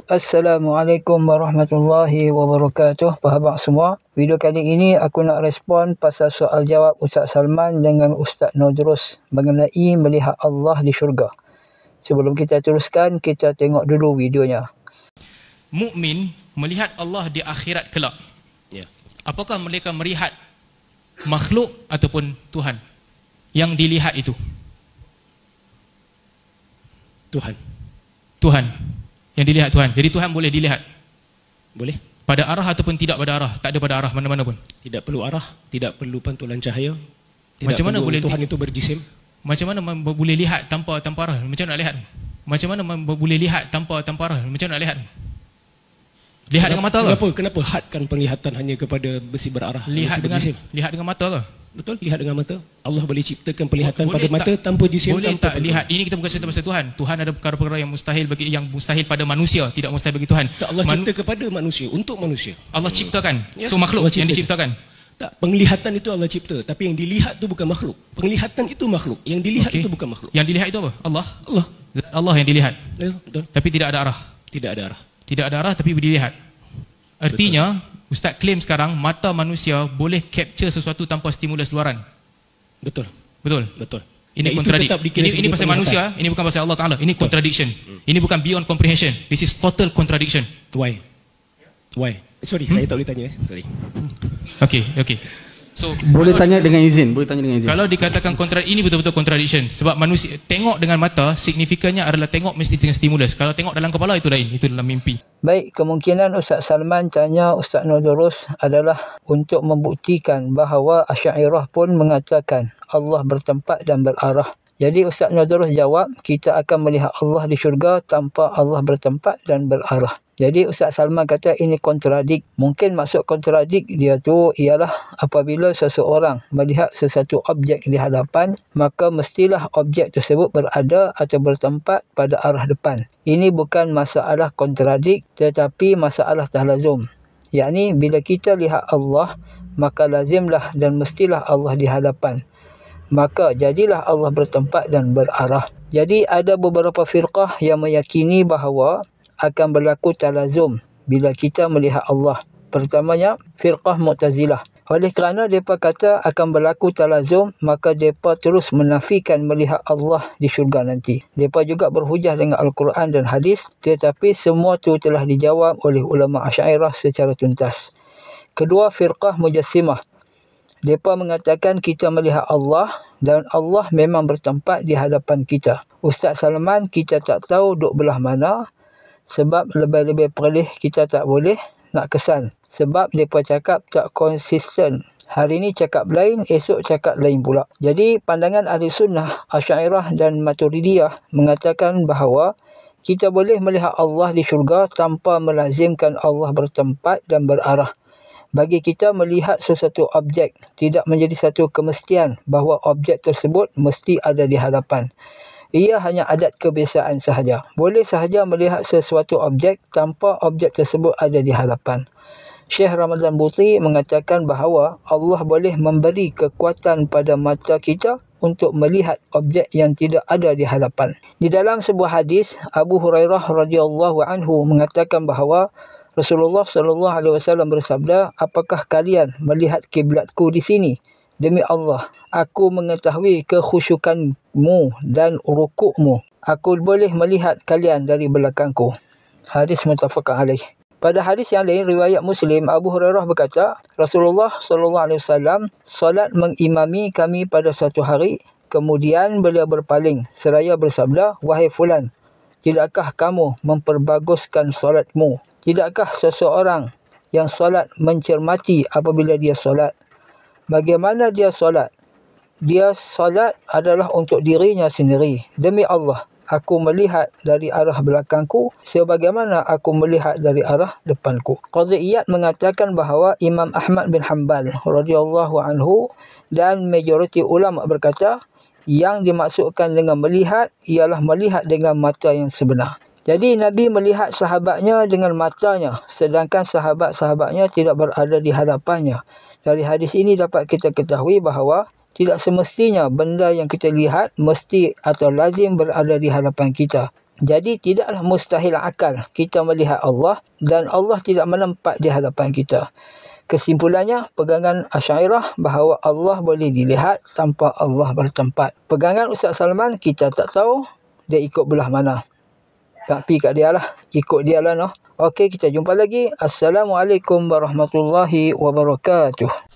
Assalamualaikum warahmatullahi wabarakatuh, sahabat semua. Video kali ini aku nak respon pasal soal jawab Ustaz Salman dengan Ustaz Nodros mengenai melihat Allah di syurga. Sebelum kita teruskan, kita tengok dulu videonya. Mukmin melihat Allah di akhirat kelak. Ya. Apakah mereka melihat makhluk ataupun Tuhan? Yang dilihat itu Tuhan. Yang dilihat Tuhan. Jadi Tuhan boleh dilihat. Boleh. Pada arah ataupun tidak pada arah. Tak ada pada arah mana-mana pun. Tidak perlu arah, tidak perlu pantulan cahaya. Tidak Macam mana boleh Tuhan itu berjisim? Macam mana boleh lihat tanpa arah? Macam mana nak lihat? Macam mana boleh lihat tanpa arah? Macam mana nak lihat? Lihat dengan mata ke? Kenapa hadkan penglihatan hanya kepada besi berarah? Lihat dengan mata ke? Betul, lihat dengan mata. Allah boleh ciptakan penglihatan pada mata tanpa jisim. Boleh tak lihat? Ini kita bukan cerita pasal Tuhan. Tuhan ada perkara-perkara yang mustahil pada manusia, tidak mustahil bagi Tuhan. Tak, Allah cipta kepada manusia, untuk manusia. Allah ciptakan. Ya. So makhluk yang diciptakan. Tak, penglihatan itu Allah cipta, tapi yang dilihat itu bukan makhluk. Penglihatan itu makhluk, yang dilihat itu bukan makhluk. Yang dilihat itu apa? Allah. Zat Allah yang dilihat. Ya, betul. Tapi tidak ada arah. Tidak ada arah. Tidak ada arah tapi dilihat. Artinya, betul. Ustaz claim sekarang mata manusia boleh capture sesuatu tanpa stimulus luaran. Betul. Ini kontradiksi. Ini pasal manusia, ini bukan pasal Allah Taala. Ini contradiction. Ini bukan beyond comprehension. This is total contradiction. Why? Sorry, saya tak boleh tanya. Sorry. Okay. So boleh tanya dengan izin. Kalau dikatakan ini betul-betul contradiction. Sebab manusia tengok dengan mata, signifikannya adalah tengok mesti dengan stimulus. Kalau tengok dalam kepala itu lain, itu dalam mimpi. Baik, kemungkinan Ustaz Salman tanya Ustaz Nodros adalah untuk membuktikan bahawa Asy'ariyah pun mengatakan Allah bertempat dan berarah. Jadi Ustaz Nodros jawab, kita akan melihat Allah di syurga tanpa Allah bertempat dan berarah. Jadi Ustaz Salman kata ini kontradik. Mungkin maksud kontradik dia tu ialah apabila seseorang melihat sesuatu objek di hadapan, maka mestilah objek tersebut berada atau bertempat pada arah depan. Ini bukan masalah kontradik tetapi masalah tahlazum. Yakni bila kita lihat Allah, maka lazimlah dan mestilah Allah di hadapan. Maka jadilah Allah bertempat dan berarah. Jadi ada beberapa firqah yang meyakini bahawa akan berlaku talazum bila kita melihat Allah. Pertamanya, firqah Mu'tazilah. Oleh kerana mereka kata akan berlaku talazum, maka mereka terus menafikan melihat Allah di syurga nanti. Mereka juga berhujah dengan Al-Quran dan hadis, tetapi semua itu telah dijawab oleh ulama Asy'ariyah secara tuntas. Kedua, firqah Mujassimah. Mereka mengatakan kita melihat Allah dan Allah memang bertempat di hadapan kita. Ustaz Salman kita tak tahu duk belah mana, sebab lebih-lebih perlih kita tak boleh nak kesan. Sebab mereka cakap tak konsisten. Hari ni cakap lain, esok cakap lain pula. Jadi pandangan Ahli Sunnah, Asy'ariyah dan Maturidiyah mengatakan bahawa kita boleh melihat Allah di syurga tanpa melazimkan Allah bertempat dan berarah. Bagi kita melihat sesuatu objek tidak menjadi satu kemestian bahawa objek tersebut mesti ada di hadapan. Ia hanya adat kebiasaan sahaja. Boleh sahaja melihat sesuatu objek tanpa objek tersebut ada di hadapan. Syekh Ramadan Buti mengatakan bahawa Allah boleh memberi kekuatan pada mata kita untuk melihat objek yang tidak ada di hadapan. Di dalam sebuah hadis, Abu Hurairah radhiyallahu anhu mengatakan bahawa Rasulullah sallallahu alaihi wasallam bersabda, "Apakah kalian melihat kiblatku di sini? Demi Allah, aku mengetahui kekhusyukanmu dan rukukmu. Aku boleh melihat kalian dari belakangku." Hadis muttafaq alaih. Pada hadis yang lain, riwayat Muslim, Abu Hurairah berkata, Rasulullah SAW salat mengimami kami pada satu hari. Kemudian beliau berpaling seraya bersabda, "Wahai fulan, tidakkah kamu memperbaguskan salatmu? Tidakkah seseorang yang salat mencermati apabila dia salat? Bagaimana dia salat? Dia salat adalah untuk dirinya sendiri. Demi Allah, aku melihat dari arah belakangku sebagaimana aku melihat dari arah depanku." Qadhi Iyad mengatakan bahawa Imam Ahmad bin Hanbal radhiyallahu anhu dan majoriti ulama berkata yang dimaksudkan dengan melihat ialah melihat dengan mata yang sebenar. Jadi Nabi melihat sahabatnya dengan matanya sedangkan sahabat-sahabatnya tidak berada di hadapannya. Dari hadis ini dapat kita ketahui bahawa tidak semestinya benda yang kita lihat mesti atau lazim berada di hadapan kita. Jadi tidaklah mustahil akal kita melihat Allah dan Allah tidak menempat di hadapan kita. Kesimpulannya, pegangan Asy'ariyah bahawa Allah boleh dilihat tanpa Allah bertempat. Pegangan Ustaz Salman, kita tak tahu dia ikut belah mana. Tak pi kat dia lah. Ikut dia lah noh. Okey, kita jumpa lagi. Assalamualaikum warahmatullahi wabarakatuh.